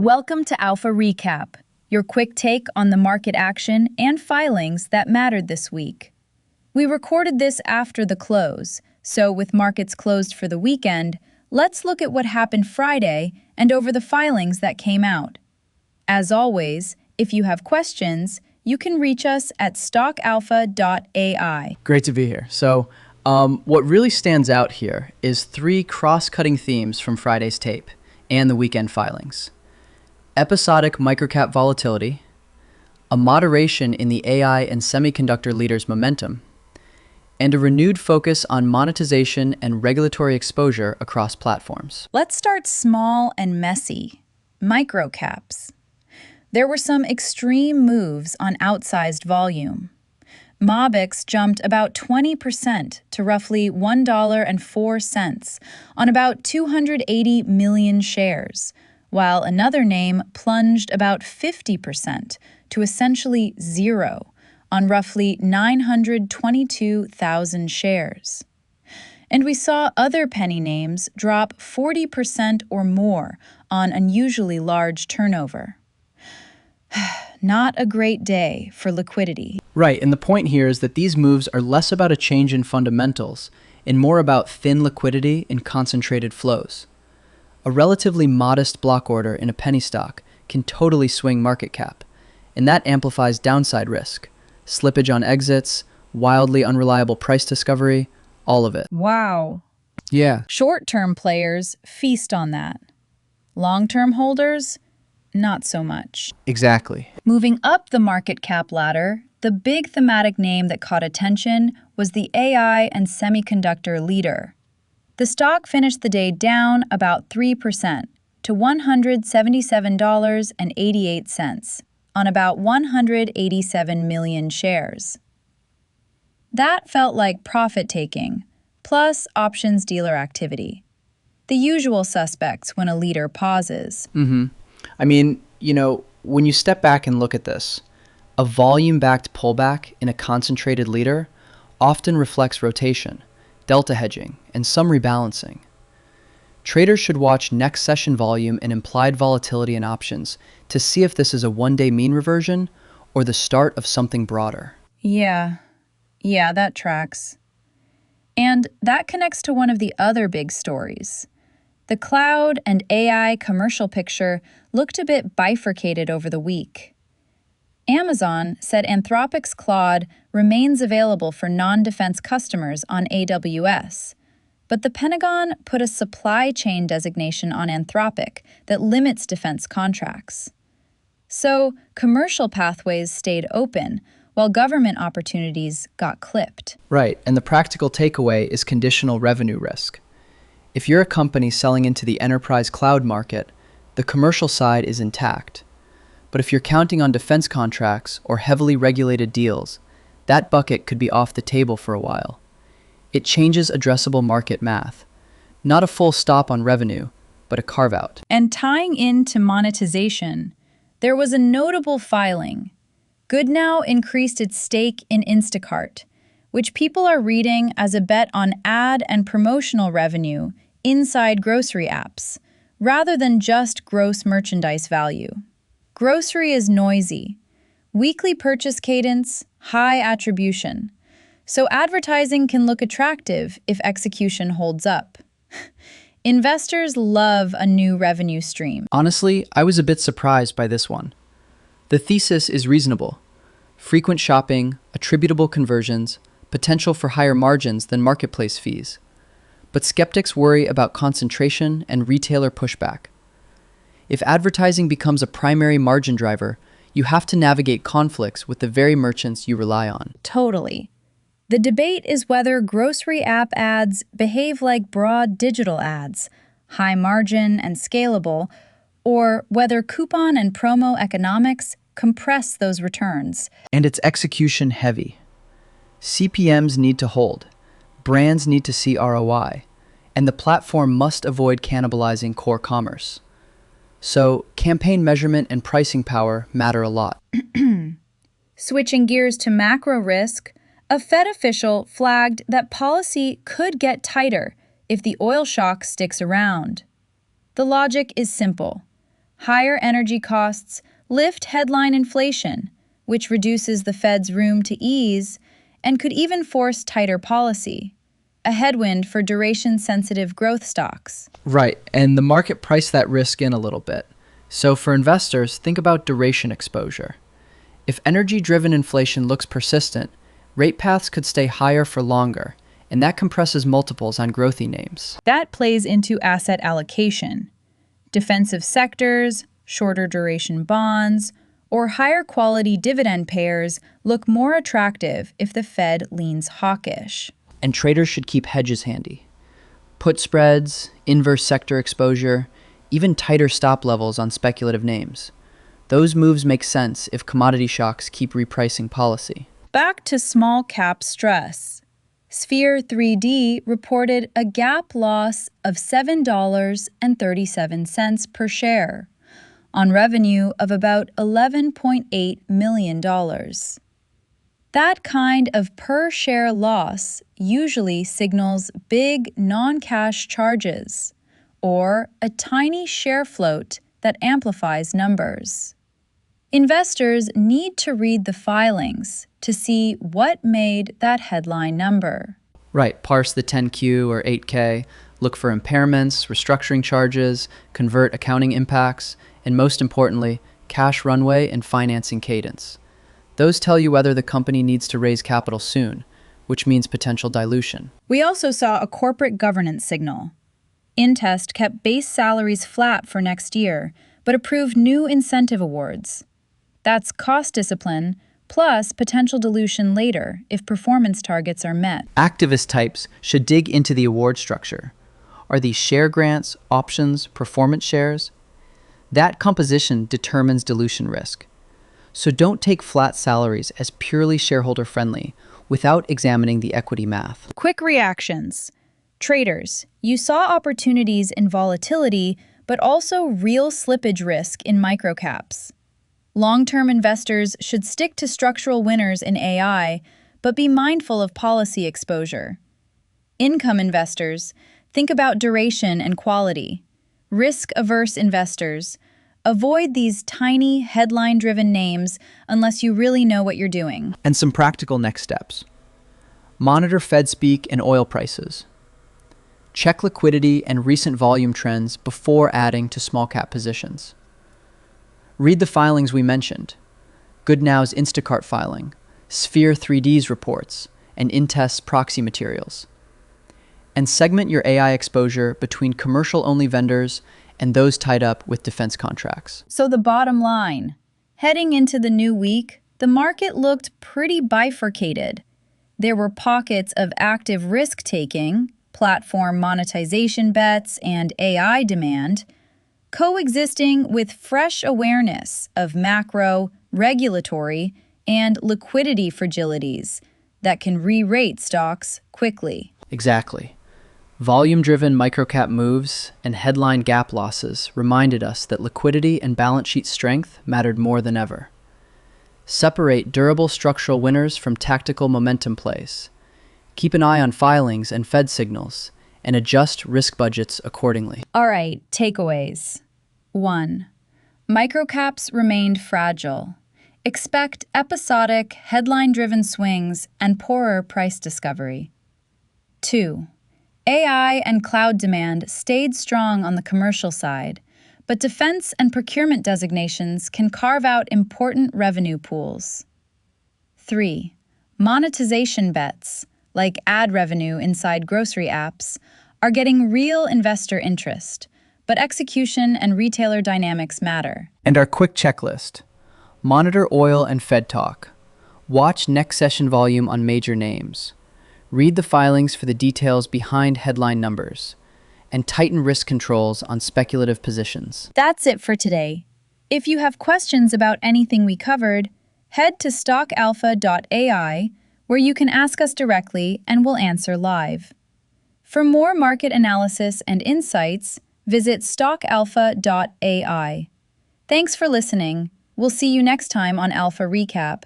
Welcome to Alpha Recap, your quick take on the market action and filings that mattered this week. We recorded this after the close, so with markets closed for the weekend, let's look at what happened Friday and over the filings that came out. As always, if you have questions, you can reach us at stockalpha.ai. Great to be here. So, what really stands out here is three cross-cutting themes from Friday's tape and the weekend filings. Episodic microcap volatility, a moderation in the AI and semiconductor leaders' momentum, and a renewed focus on monetization and regulatory exposure across platforms. Let's start small and messy. Microcaps. There were some extreme moves on outsized volume. MOBIX jumped about 20% to roughly $1.04 on about 280 million shares, while another name plunged about 50% to essentially zero on roughly 922,000 shares. And we saw other penny names drop 40% or more on unusually large turnover. Not a great day for liquidity. Right, and the point here is that these moves are less about a change in fundamentals and more about thin liquidity and concentrated flows. A relatively modest block order in a penny stock can totally swing market cap, and that amplifies downside risk, slippage on exits, wildly unreliable price discovery, all of it. Wow. Yeah. Short-term players feast on that. Long-term holders, not so much. Exactly. Moving up the market cap ladder, the big thematic name that caught attention was the AI and semiconductor leader. The stock finished the day down about 3% to $177.88 on about 187 million shares. That felt like profit-taking, plus options dealer activity. The usual suspects when a leader pauses. I mean, when you step back and look at this, a volume-backed pullback in a concentrated leader often reflects rotation, delta hedging, and some rebalancing. Traders should watch next session volume and implied volatility in options to see if this is a one-day mean reversion or the start of something broader. Yeah, that tracks. And that connects to one of the other big stories. The cloud and AI commercial picture looked a bit bifurcated over the week. Amazon said Anthropic's Claude remains available for non-defense customers on AWS, but the Pentagon put a supply chain designation on Anthropic that limits defense contracts. So, commercial pathways stayed open, while government opportunities got clipped. Right, and the practical takeaway is conditional revenue risk. If you're a company selling into the enterprise cloud market, the commercial side is intact. But if you're counting on defense contracts or heavily regulated deals, that bucket could be off the table for a while. It changes addressable market math. Not a full stop on revenue, but a carve-out. And tying into monetization, there was a notable filing. Goodnow increased its stake in Instacart, which people are reading as a bet on ad and promotional revenue inside grocery apps, rather than just gross merchandise value. Grocery is noisy. Weekly purchase cadence, high attribution. So advertising can look attractive if execution holds up. Investors love a new revenue stream. Honestly, I was a bit surprised by this one. The thesis is reasonable. Frequent shopping, attributable conversions, potential for higher margins than marketplace fees. But skeptics worry about concentration and retailer pushback. If advertising becomes a primary margin driver, you have to navigate conflicts with the very merchants you rely on. Totally. The debate is whether grocery app ads behave like broad digital ads, high margin and scalable, or whether coupon and promo economics compress those returns. And it's execution heavy. CPMs need to hold, brands need to see ROI, and the platform must avoid cannibalizing core commerce. So, campaign measurement and pricing power matter a lot. Switching gears to macro risk, a Fed official flagged that policy could get tighter if the oil shock sticks around. The logic is simple. higher energy costs lift headline inflation, which reduces the Fed's room to ease and could even force tighter policy, a headwind for duration-sensitive growth stocks. Right, and the market priced that risk in a little bit. So for investors, think about duration exposure. If energy-driven inflation looks persistent, rate paths could stay higher for longer, and that compresses multiples on growthy names. That plays into asset allocation. Defensive sectors, shorter duration bonds, or higher quality dividend payers look more attractive if the Fed leans hawkish. And traders should keep hedges handy. Put spreads, inverse sector exposure, even tighter stop levels on speculative names. Those moves make sense if commodity shocks keep repricing policy. Back to small cap stress. Sphere 3D reported a GAAP loss of $7.37 per share on revenue of about $11.8 million. That kind of per-share loss usually signals big non-cash charges or a tiny share float that amplifies numbers. Investors need to read the filings to see what made that headline number. Right, parse the 10Q or 8K, look for impairments, restructuring charges, convert accounting impacts, and most importantly, cash runway and financing cadence. Those tell you whether the company needs to raise capital soon, which means potential dilution. We also saw a corporate governance signal. Intest kept base salaries flat for next year, but approved new incentive awards. That's cost discipline, plus potential dilution later if performance targets are met. Activist types should dig into the award structure. Are these share grants, options, performance shares? That composition determines dilution risk. So don't take flat salaries as purely shareholder-friendly without examining the equity math. Quick reactions. Traders, you saw opportunities in volatility, but also real slippage risk in microcaps. Long-term investors should stick to structural winners in AI, but be mindful of policy exposure. Income investors, think about duration and quality. Risk-averse investors, avoid these tiny, headline-driven names unless you really know what you're doing. And some practical next steps. Monitor Fed speak and oil prices. Check liquidity and recent volume trends before adding to small cap positions. Read the filings we mentioned. GoodNow's Instacart filing, Sphere 3D's reports, and Intest's proxy materials. And segment your AI exposure between commercial-only vendors and those tied up with defense contracts. So the bottom line, heading into the new week, the market looked pretty bifurcated. There were pockets of active risk-taking, platform monetization bets, and AI demand, coexisting with fresh awareness of macro, regulatory, and liquidity fragilities that can re-rate stocks quickly. Exactly. Volume-driven microcap moves and headline gap losses reminded us that liquidity and balance sheet strength mattered more than ever. Separate durable structural winners from tactical momentum plays. Keep an eye on filings and Fed signals, and adjust risk budgets accordingly. All right, takeaways. 1. Microcaps remained fragile. Expect episodic, headline-driven swings and poorer price discovery. 2. AI and cloud demand stayed strong on the commercial side, but defense and procurement designations can carve out important revenue pools. 3. Monetization bets, like ad revenue inside grocery apps, are getting real investor interest, but execution and retailer dynamics matter. And our quick checklist. Monitor oil and Fed talk. Watch next session volume on major names. Read the filings for the details behind headline numbers. And tighten risk controls on speculative positions. That's it for today. If you have questions about anything we covered, head to stockalpha.ai, where you can ask us directly and we'll answer live. For more market analysis and insights, visit stockalpha.ai. Thanks for listening. We'll see you next time on Alpha Recap.